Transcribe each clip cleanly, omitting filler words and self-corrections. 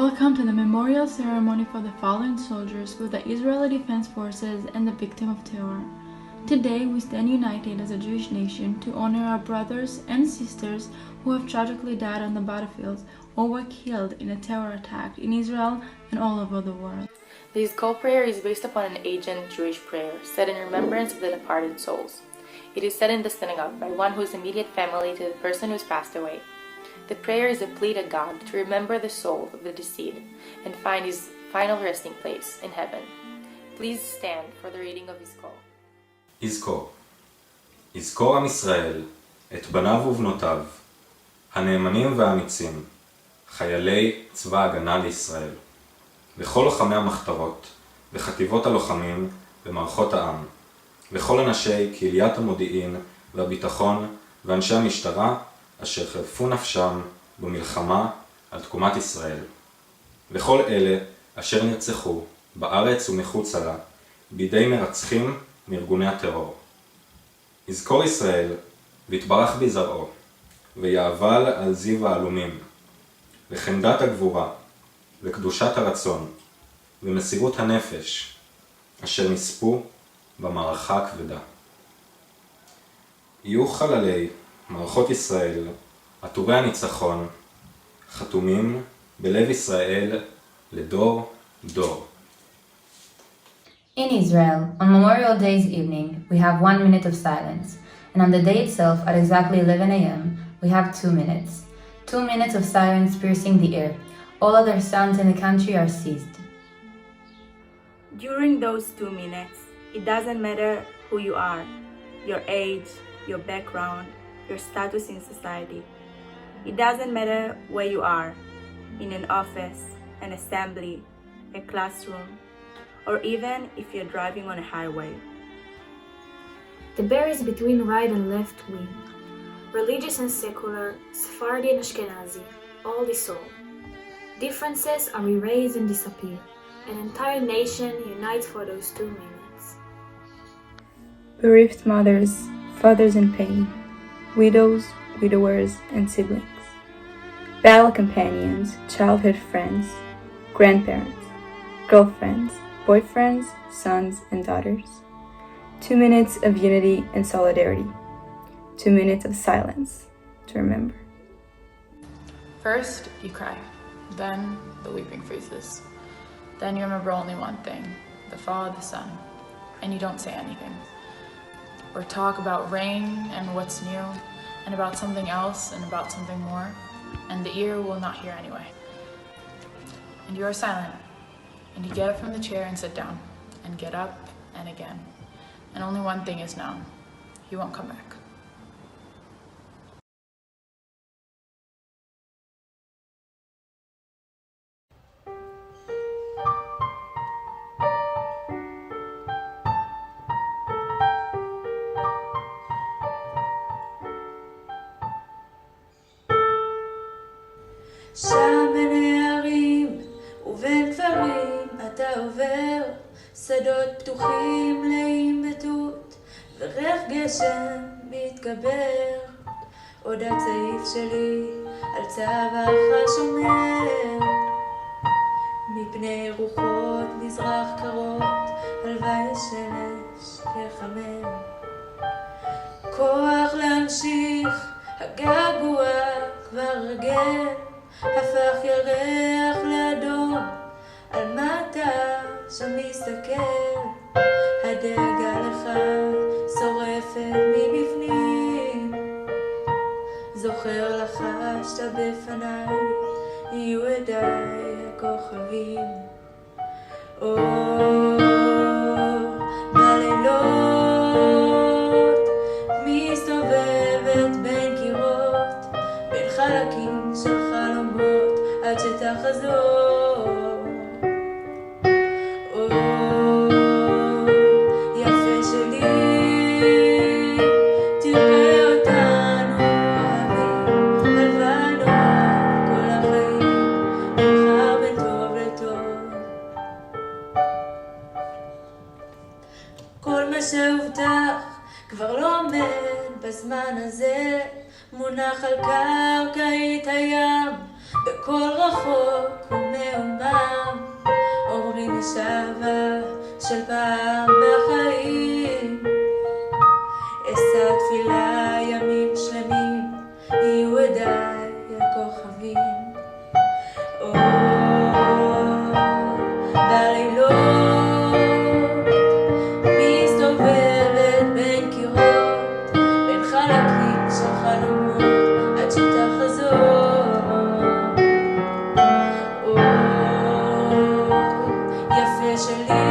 Welcome to the memorial ceremony for the fallen soldiers with the Israeli Defense Forces and the victim of terror. Today we stand united as a Jewish nation to honor our brothers and sisters who have tragically died on the battlefields or were killed in a terror attack in Israel and all over the world. The Yizkor prayer is based upon an ancient Jewish prayer said in remembrance of the departed souls. It is said in the synagogue by one who is immediate family to the person who has passed away. The prayer is a plea to God to remember the soul of the deceased and find his final resting place in heaven. Please stand for the reading of Yizkor. יזכור. יזכור עם ישראל את בניו ובנותיו, הנאמנים והאמיצים, חיילי צבא הגנה לישראל, וכל לוחמי המחתרות, וחטיבות הלוחמים במערכות העם, וכל אנשי קהיליית המודיעין והביטחון ואנשי המשטרה אשר חירפו נפשם במלחמה על תקומת ישראל, וכל אלה אשר נרצחו בארץ ומחוצה לה בידי מרצחים מארגוני הטרור. יזכור ישראל ויתברך בזרעו, ויעבל על זיו העלומים, וחמדת הגבורה, וקדושת הרצון, ומסירות הנפש, אשר נספו במערכה הכבדה. יהיו חללי מערכות ישראל, עטורי הניצחון, חתומים בלב ישראל לדור דור. In Israel, on Memorial Day's evening, we have 1 minute of silence, and on the day itself, at exactly 11 a.m., we have 2 minutes. 2 minutes of silence piercing the air. All other sounds in the country are ceased. During those 2 minutes, it doesn't matter who you are, your age, your background, your status in society. It doesn't matter where you are, in an office, an assembly, a classroom, or even if you're driving on a highway. The bear is between right and left wing. Religious and secular, Sephardi and Ashkenazi, all dissolve. Differences are erased and disappear. An entire nation unites for those 2 minutes. Bereaved mothers, fathers in pain, widows, widowers, and siblings, battle companions, childhood friends, grandparents, girlfriends, boyfriends, sons, and daughters. 2 minutes of unity and solidarity. 2 minutes of silence to remember. First, you cry. Then, the weeping freezes. Then you remember only one thing, the fall of the sun, and you don't say anything. Or talk about rain and what's new, and about something else and about something more, and the ear will not hear anyway. And you are silent, and you get up from the chair and sit down, and get up and again. And only one thing is known, you won't come back. שם בין הערים ובין כפרים אתה עובר, שדות פתוחים מלאים בתות וריח גשם מתגבר. עוד הצעיף שלי על צווארך שומר מפני רוחות מזרח קרות, הלוואי השמש יחמם. כוח להמשיך, הגעגוע כבר רגל, הפך ירח לאדום, על מה אתה שם מסתכל? הדאגה לך שורפת מבפנים, זוכר לחשת בפניי, יהיו עדיי הכוכבים. בלילות מסתובבת בין קירות, בין חלקים של חלומות עד שתחזור. יפה שלי, תראה אותנו אוהבים, הלבנות כל החיים, נבחר בין טוב לטוב. כל מה שהובטח כבר לא עומד בזמן הזה, מונח על קרקעית הים, בכל רחוק ומאוד. פעם, אומרים יש אהבה של פעם בחיים. אשא תפילה ימים שלמים, יהיו עדיי הכוכבים. בלילות מסתובבת בין קירות, בין חלקים של חלומות עד שתחזור. יפה שלי,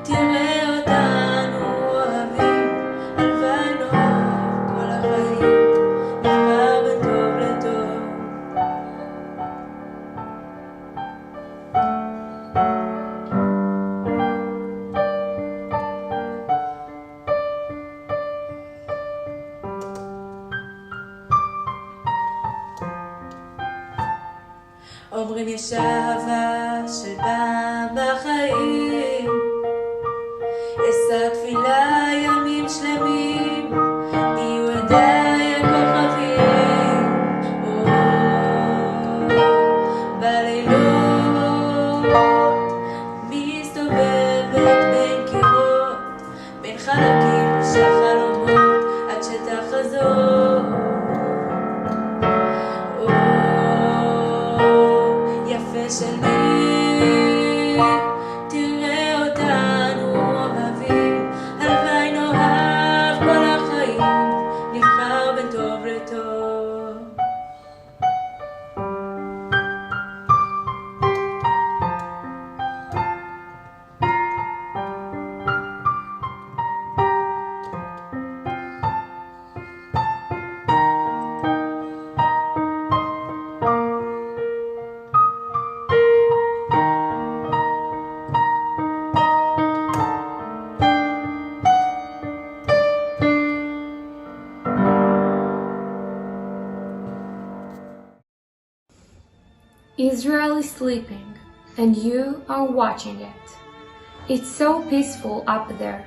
תראה אותנו אוהבים, הלוואי נאהב כל החיים, נבחר בין טוב לטוב. אומרים יש אהבה של פעם בחיים, אשא תפילה ימים שלמים, יהיו עדיי הכוכבים. בלילות מסתובבת בין קירות, בין חלקים של חלומות עד שתחזור. יפה שלי, תראה אותנו אוהבים, הלוואי נאהב כל החיים, נבחר בין טוב לטוב. Israel is sleeping, and you are watching it. It's so peaceful up there,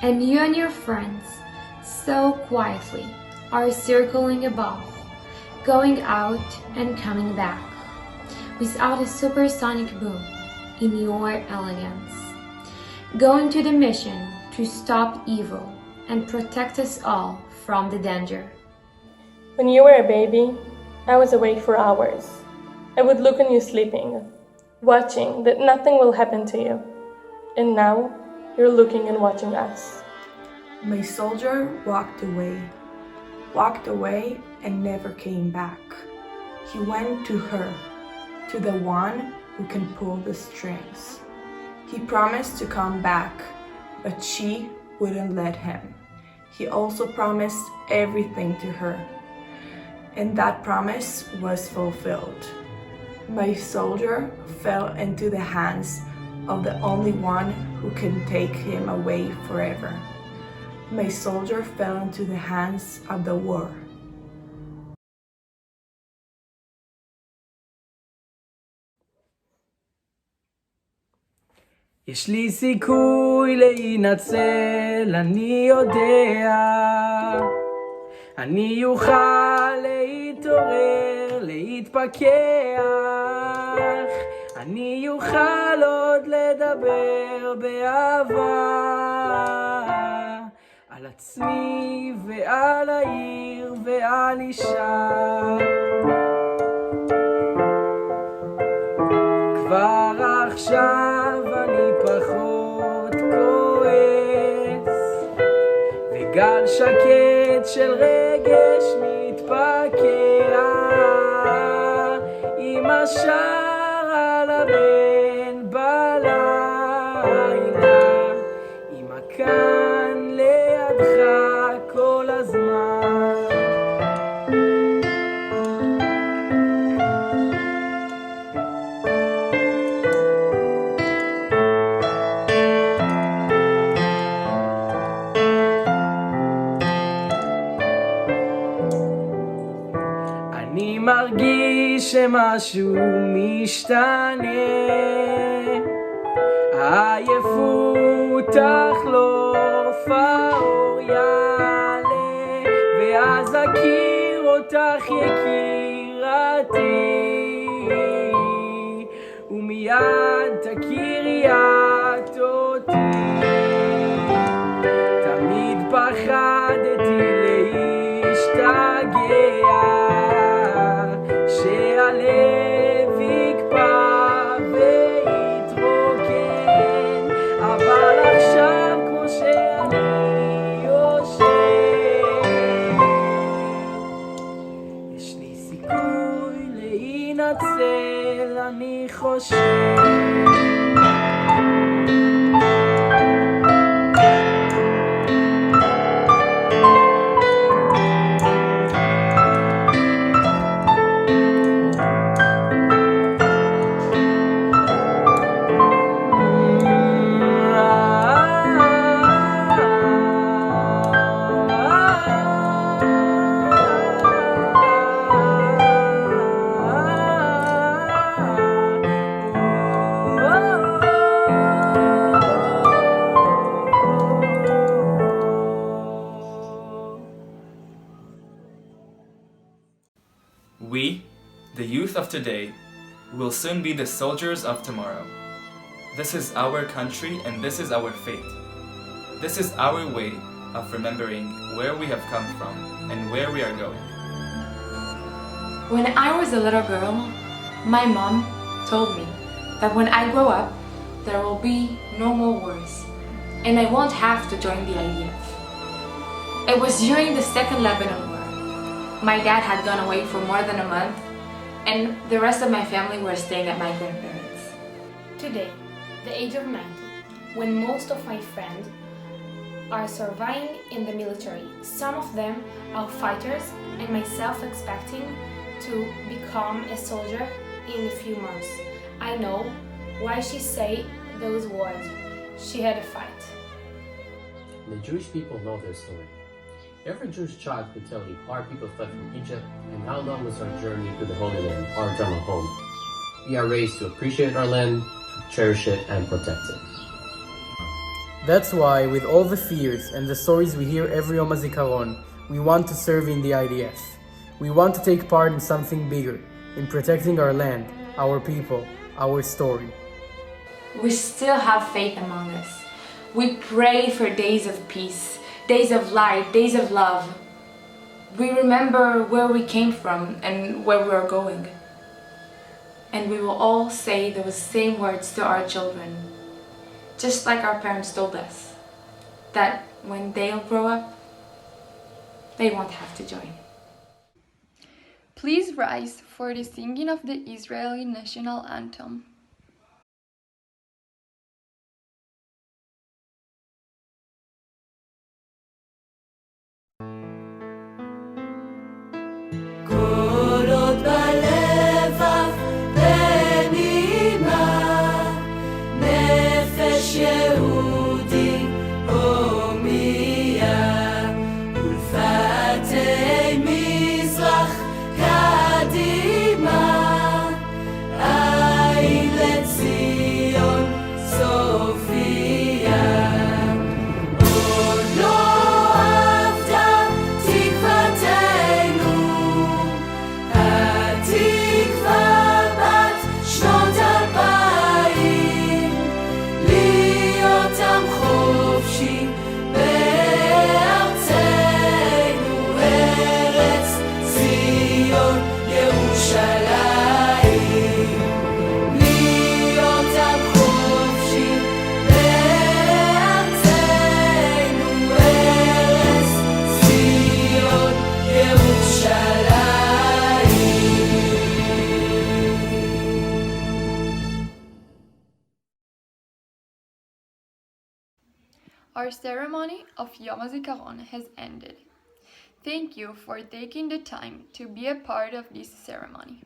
and you and your friends, so quietly, are circling above, going out and coming back, without a supersonic boom, in your elegance. Going to the mission to stop evil and protect us all from the danger. When you were a baby, I was awake for hours. I would look on you sleeping, watching that nothing will happen to you. And now, you're looking and watching us. My soldier walked away and never came back. He went to her, to the one who can pull the strings. He promised to come back, but she wouldn't let him. He also promised everything to her, and that promise was fulfilled. My soldier fell into the hands of the only one who can take him away forever. My soldier fell into the hands of the war. יש לי סיכוי להינצל, אני יודע. אני אוכל להתעורר, להתפכח. אני אוכל עוד לדבר באהבה על עצמי ועל העיר ועל אישה. כבר עכשיו אני פחות כועס, וגל שקט של רגש מתפקע. אמא שר על הבן בלילה, אמא כאן לידך כל הזמן. אני מרגיש שמשהו משתנה, העייפות תחלוף, האור יעלה, ואז אכיר אותך יקירתי. מיד תכירי את אותי. תמיד פחדתי להשתגע, שהלב יקפא ויתרוקן, אבל עכשיו כמו שאני יושב, יש לי סיכוי להינצל, אני חושב. We, the youth of today, will soon be the soldiers of tomorrow. This is our country and this is our fate. This is our way of remembering where we have come from and where we are going. When I was a little girl, my mom told me that when I grow up, there will be no more wars and I won't have to join the IDF. It was during the Second Lebanon War. My dad had gone away for more than a month and the rest of my family were staying at my grandparents'. Today, the age of 90, when most of my friends are surviving in the military, some of them are fighters and myself expecting to become a soldier in a few months. I know why she say those words. She had a fight. The Jewish people know their story. Every Jewish child could tell you how our people fled from Egypt and how long was our journey to the Holy Land, our eternal home. We are raised to appreciate our land, to cherish it, and protect it. That's why, with all the fears and the stories we hear every Yom HaZikaron, we want to serve in the IDF. We want to take part in something bigger, in protecting our land, our people, our story. We still have faith among us. We pray for days of peace, days of light, days of love. We remember where we came from and where we are going. And we will all say those same words to our children, just like our parents told us, that when they'll grow up, they won't have to join. Please rise for the singing of the Israeli national anthem. קולות בלבב בנימה, נפש יהודי הומיה, ולפתי מזרח קדימה, עין לציון סופיה. עוד לא אבדה תקוותנו, התקווה בת שנות 2000, להיות עם חופשי בארצנו, ארץ ציון ירושלים. להיות עם חופשי בארצנו, ארץ ציון ירושלים. Our ceremony of Yom HaZikaron has ended. Thank you for taking the time to be a part of this ceremony.